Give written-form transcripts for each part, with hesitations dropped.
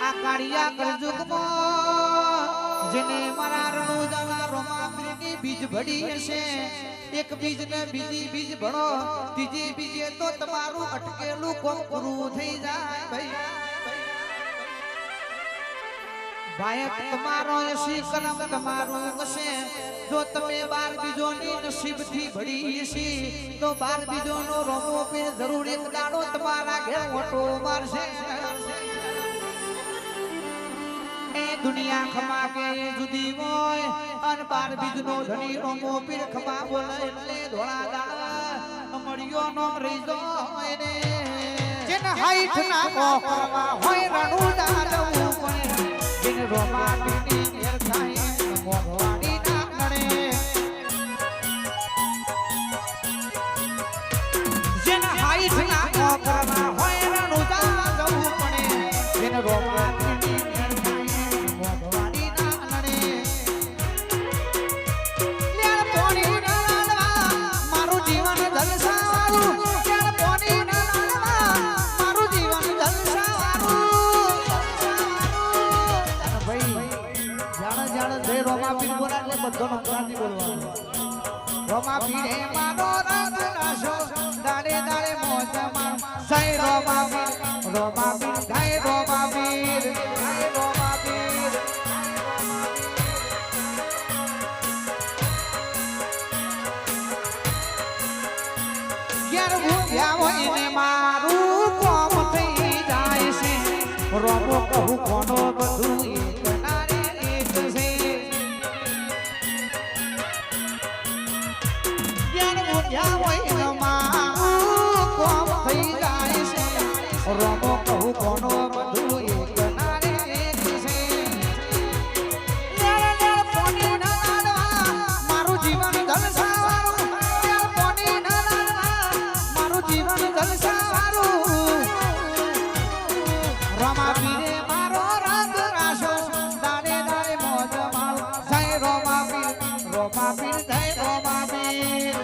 આ કાળિયા કળજુગમાં જેને મારા રણુદાના રોમાપીરની બીજ ભડી હશે એક બીજ ને બીજી બીજ ભણો ત્રીજી બીજે તો તમારું અટકેલું કોમ પૂરું થઈ જાય ભાઈ ભાયક તમારો હશે કરમ તમારું હશે જો તમે 12 બીજોની નસીબથી ભડી હશે તો 12 બીજોનો રોમો પે જરૂર એક દાડો તમારા ઘેર ઓટો મારશે એ દુનિયા ખમા કે જુદી હોય અને 12 બીજનો ધણી રોમો પીર ખમા બોલે એટલે ધોળા દાડા મળ્યો નો રીજો હોય ને જેને હાઈઠ ના કોકરવા હોય રણુ દાડવું પડે જેને રોમા પીરની ઘેર થાય મોઢવાડી ના નડે જેને હાઈઠ ના કોકરવા હોય રણુ દાડવું પડે જેને રોમા પીરની રોમાપીરે મારો રંગ નાશો દાડે દાડે મોજ માર સై રોમાપીર ગાય રોમાપીર યાર ભૂખ્યા હોય ને મારું કોમ થઈ જાય છે રોમો કહું કોનો બધું રોમો કહું કોનો બધું એક નારે એક છે લેળ લેળ પોની ના લાડવા મારું જીવન જલસાવાળું લેળ પોની ના લાડવા મારું જીવન જલસાવાળું રોમાપીરે મારો રંગ રાશો દાડે દાડે મોજ માળ જય રોમાપીર જય રોમાપીર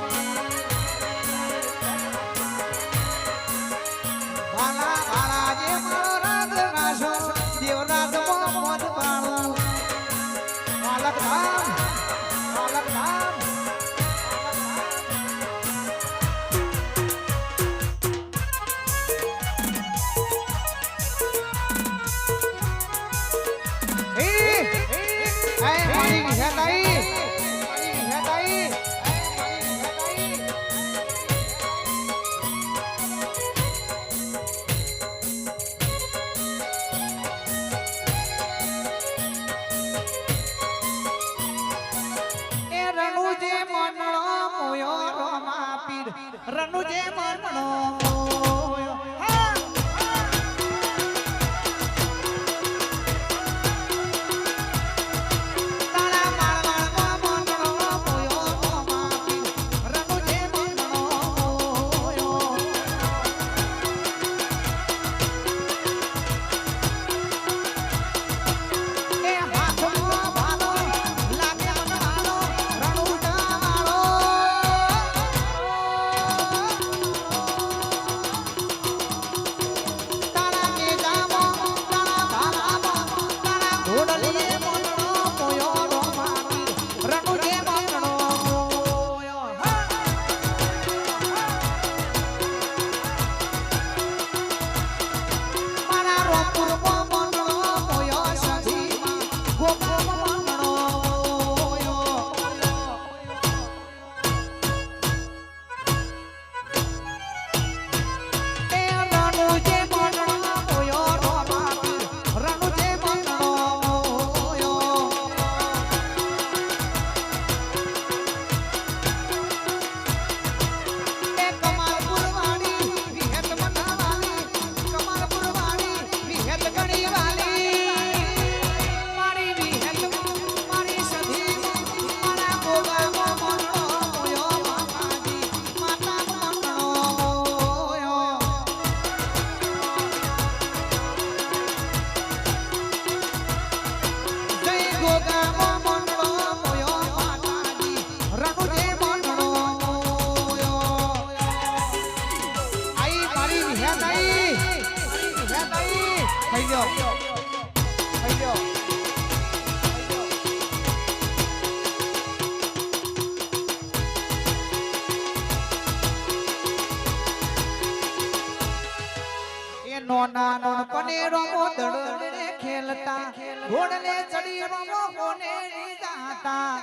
નોના નોનપણે રમો દડને ખેલતા ઘોડને ચડી રમો કોને જાતા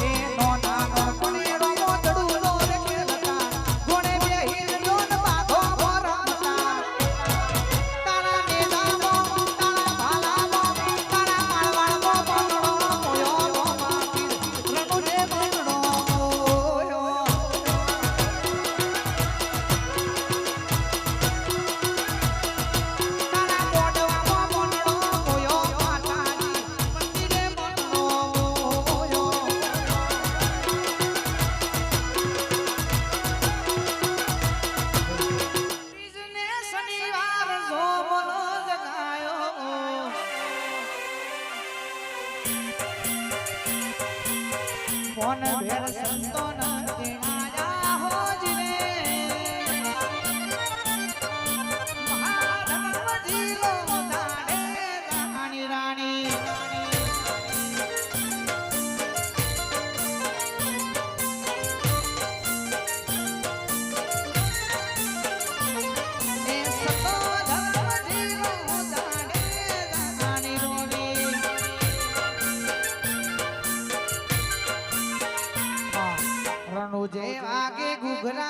એ નોના નોનપણે રમો દડુનો ખેલતા ઘોડે બેહીન લોન બાધો રમતા તારા મેદાનો તારા ભાલાનો તારા માળવાળનો બગડો મોયો માટી રમુને બગડો કોન ભેર સંતો નથી આયા હોજરે મહાધર્મ જીલો દાડે રાણી રાણી એ સંતો ધર્મ જીલો દાડે રાણી રોડી રણુજે વાગે ઘૂઘરા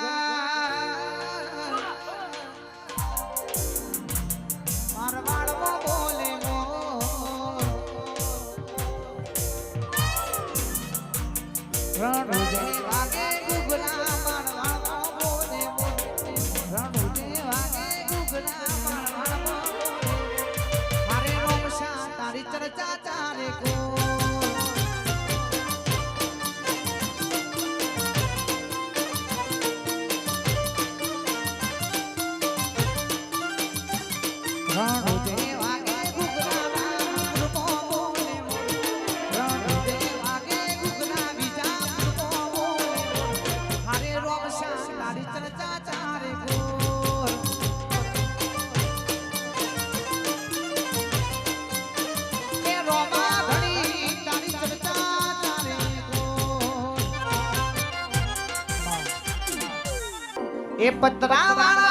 મારવાડમાં બોલે રણુજે વાગે ઘૂઘરા મારવાડમાં બોલે રણુજે વાગે ઘૂઘરા મારવાડમાં બોલે મારે રોમશા તારી ચર્ચા ચારે કો રણુજે વાગે ઘૂઘરા મારવાડમાં બોલે રણુજે વાગે ઘૂઘરા બીજા બોલે હારે રોમશા તારી ચર્ચા ચારે ગોર એ રોમા ઘણી તારી ચર્ચા ચારે ગોર એ પતરા વાળા